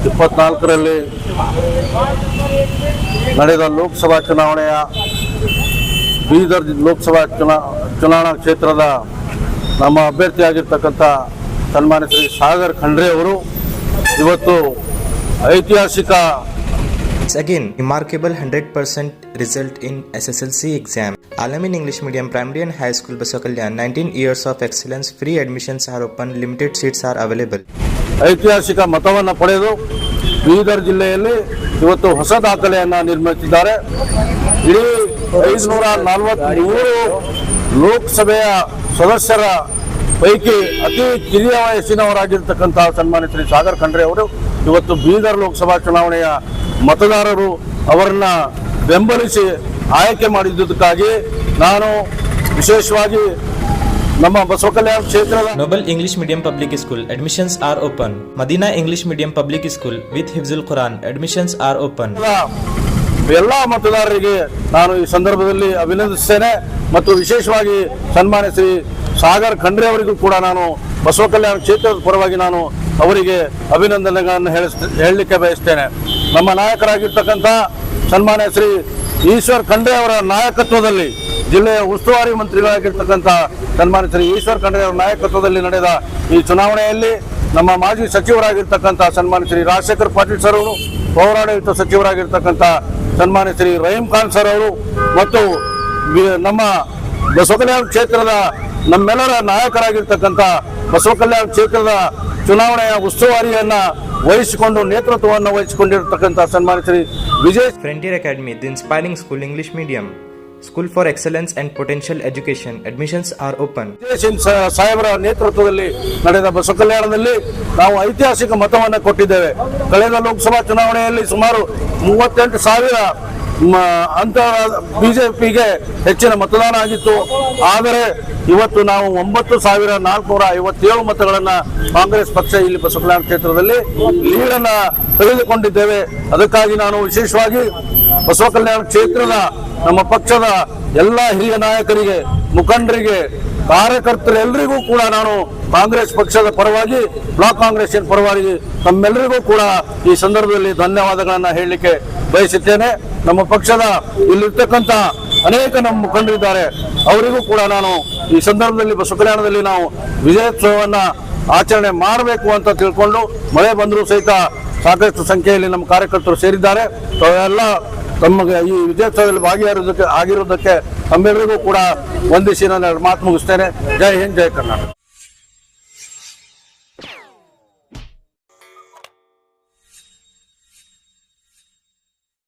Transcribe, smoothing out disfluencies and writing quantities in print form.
24ರಲ್ಲಿ ನಡೆದ ಲೋಕಸಭಾ ಚುನಾವಣೆಯ ಬೀದರ್ ಲೋಕಸಭಾ ಚುನಾವಣಾ ಕ್ಷೇತ್ರದ ನಮ್ಮ ಅಭ್ಯರ್ಥಿಯಾಗಿರ್ತಕ್ಕಂಥ ಸನ್ಮಾನ್ಯ ಶ್ರೀ ಸಾಗರ್ ಖಂಡ್ರೆ ಅವರು ಇವತ್ತು ಐತಿಹಾಸಿಕ Again, remarkable 100% result in SSLC exam. Alamin English Medium Primary and High School Basakalyan, 19 years of excellence, free admissions are open, limited seats are available. ಐತಿಹಾಸಿಕ ಮತವನ್ನು ಪಡೆದು ಬೀದರ್ ಜಿಲ್ಲೆಯಲ್ಲಿ ಇವತ್ತು ಹೊಸ ದಾಖಲೆಯನ್ನು ನಿರ್ಮಿಸಿದ್ದಾರೆ. ಇಡೀ 543 ಲೋಕಸಭೆಯ ಸದಸ್ಯರ ಪೈಕಿ ಅತಿ ಕಿರಿಯ ವಯಸ್ಸಿನವರಾಗಿರ್ತಕ್ಕಂಥ ಸನ್ಮಾನ್ಯ ಶ್ರೀ ಸಾಗರ್ ಖಂಡ್ರೆ ಅವರು ಇವತ್ತು ಬೀದರ್ ಲೋಕಸಭಾ ಚುನಾವಣೆಯ ಮತದಾರರು ಅವರನ್ನ ಬೆಂಬಲಿಸಿ ಆಯ್ಕೆ ಮಾಡಿದ್ದಕ್ಕಾಗಿ ನಾನು ವಿಶೇಷವಾಗಿ ನಮ್ಮ ಬಸವಕಲ್ಯಾಣ ಕ್ಷೇತ್ರದ Noble English Medium Public School admissions are open. Madina English Medium Public School with Hifzul Quran admissions are open. ಎಲ್ಲ ಮತದಾರರಿಗೆ ನಾನು ಈ ಸಂದರ್ಭದಲ್ಲಿ ಅಭಿನಂದಿಸುತ್ತೇನೆ ಮತ್ತು ವಿಶೇಷವಾಗಿ ಸನ್ಮಾನ್ಯ ಶ್ರೀ ಸಾಗರ್ ಖಂಡ್ರೆ ಅವರಿಗೂ ಕೂಡ ನಾನು ಬಸವಕಲ್ಯಾಣ ಕ್ಷೇತ್ರದ ಪರವಾಗಿ ನಾನು ಅವರಿಗೆ ಅಭಿನಂದನೆಗಳನ್ನು ಹೇಳಲಿಕ್ಕೆ ಬಯಸ್ತೇನೆ. ನಮ್ಮ ನಾಯಕರಾಗಿರ್ತಕ್ಕಂಥ ಸನ್ಮಾನ್ಯ ಶ್ರೀ ಈಶ್ವರ್ ಖಂಡ್ರೆ ಅವರ ನಾಯಕತ್ವದಲ್ಲಿ ಜಿಲ್ಲೆಯ ಉಸ್ತುವಾರಿ ಮಂತ್ರಿಗಳಾಗಿರ್ತಕ್ಕಂಥ ಸನ್ಮಾನ್ಯ ಶ್ರೀ ಈಶ್ವರ್ ಖಂಡ್ರೆ ಅವರ ನಾಯಕತ್ವದಲ್ಲಿ ನಡೆದ ಈ ಚುನಾವಣೆಯಲ್ಲಿ ನಮ್ಮ ಮಾಜಿ ಸಚಿವರಾಗಿರ್ತಕ್ಕಂಥ ಸನ್ಮಾನ್ಯ ಶ್ರೀ ರಾಜಶೇಖರ್ ಪಾಟೀಲ್ ಸರ್ ಅವರು, ಪೌರಾಡಳಿತ ಸಚಿವರಾಗಿರ್ತಕ್ಕಂಥ ಸನ್ಮಾನ್ಯ ಶ್ರೀ ರಹೀಂ ಖಾನ್ ಸರ್ ಅವರು ಮತ್ತು ನಮ್ಮ ಬಸವಕಲ್ಯಾಣ ಕ್ಷೇತ್ರದ ನಮ್ಮೆಲ್ಲರ ನಾಯಕರಾಗಿರ್ತಕ್ಕಂಥ ಬಸವಕಲ್ಯಾಣ ಕ್ಷೇತ್ರದ ಚುನಾವಣೆಯ ಉಸ್ತುವಾರಿಯನ್ನ ವಹಿಸಿಕೊಂಡು ನೇತೃತ್ವವನ್ನು ವಹಿಸಿಕೊಂಡಿರತಕ್ಕಂಥ ಸನ್ಮಾನ್ಯ Shri Vijay Frontier Academy, the inspiring school English medium. School for excellence and potential education. Admissions are open. ಸಾಹೇಬರ ನೇತೃತ್ವದಲ್ಲಿ ನಡೆದ ಬಸವಕಲ್ಯಾಣದಲ್ಲಿ ನಾವು ಐತಿಹಾಸಿಕ ಮತವನ್ನು ಕೊಟ್ಟಿದ್ದೇವೆ. ಕಳೆದ ಲೋಕಸಭಾ ಚುನಾವಣೆಯಲ್ಲಿ ಸುಮಾರು 38,000 ಬಿಜೆಪಿಗೆ ಹೆಚ್ಚಿನ ಮತದಾನ ಆಗಿತ್ತು. ಆದರೆ ಇವತ್ತು ನಾವು 9,457 ಮತಗಳನ್ನ ಕಾಂಗ್ರೆಸ್ ಪಕ್ಷ ಇಲ್ಲಿ ಬಸವಕಲ್ಯಾಣ ಕ್ಷೇತ್ರದಲ್ಲಿ ಲೀಡನ್ನ ತೆಗೆದುಕೊಂಡಿದ್ದೇವೆ. ಅದಕ್ಕಾಗಿ ನಾನು ವಿಶೇಷವಾಗಿ ಬಸವಕಲ್ಯಾಣ ಕ್ಷೇತ್ರದ ನಮ್ಮ ಪಕ್ಷದ ಎಲ್ಲ ಹಿರಿಯ ನಾಯಕರಿಗೆ, ಮುಖಂಡರಿಗೆ, ಕಾರ್ಯಕರ್ತರೆಲ್ಲರಿಗೂ ಕೂಡ ನಾನು ಕಾಂಗ್ರೆಸ್ ಪಕ್ಷದ ಪರವಾಗಿ, ಬ್ಲಾಕ್ ಕಾಂಗ್ರೆಸ್ ಪರವಾಗಿ ತಮ್ಮೆಲ್ಲರಿಗೂ ಕೂಡ ಈ ಸಂದರ್ಭದಲ್ಲಿ ಧನ್ಯವಾದಗಳನ್ನು ಹೇಳಲಿಕ್ಕೆ ಬಯಸುತ್ತೇನೆ. ನಮ್ಮ ಪಕ್ಷದ ಇಲ್ಲಿರ್ತಕ್ಕಂಥ ಅನೇಕ ನಮ್ಮ ಮುಖಂಡರಿದ್ದಾರೆ, ಅವರಿಗೂ ಕೂಡ ನಾನು ಈ ಸಂದರ್ಭದಲ್ಲಿ ಬಸವಕಲ್ಯಾಣದಲ್ಲಿ ನಾವು ವಿಜಯೋತ್ಸವವನ್ನು ಆಚರಣೆ ಮಾಡಬೇಕು ಅಂತ ತಿಳ್ಕೊಂಡು, ಮಳೆ ಬಂದರೂ ಸಹಿತ ಸಾಕಷ್ಟು ಸಂಖ್ಯೆಯಲ್ಲಿ ನಮ್ಮ ಕಾರ್ಯಕರ್ತರು ಸೇರಿದ್ದಾರೆ. ಅವೆಲ್ಲ ತಮಗೆ ಈ ವಿಜಯೋತ್ಸವದಲ್ಲಿ ಭಾಗಿಯಾಗಿರೋದಕ್ಕೆ ತಮ್ಮೆಲ್ಲರಿಗೂ ಕೂಡ ವಂದಿಸಿ ನಾನು ಮಾತು ಮುಗಿಸ್ತೇನೆ. ಜೈ ಹಿಂದ್, ಜೈ ಕರ್ನಾಟಕ.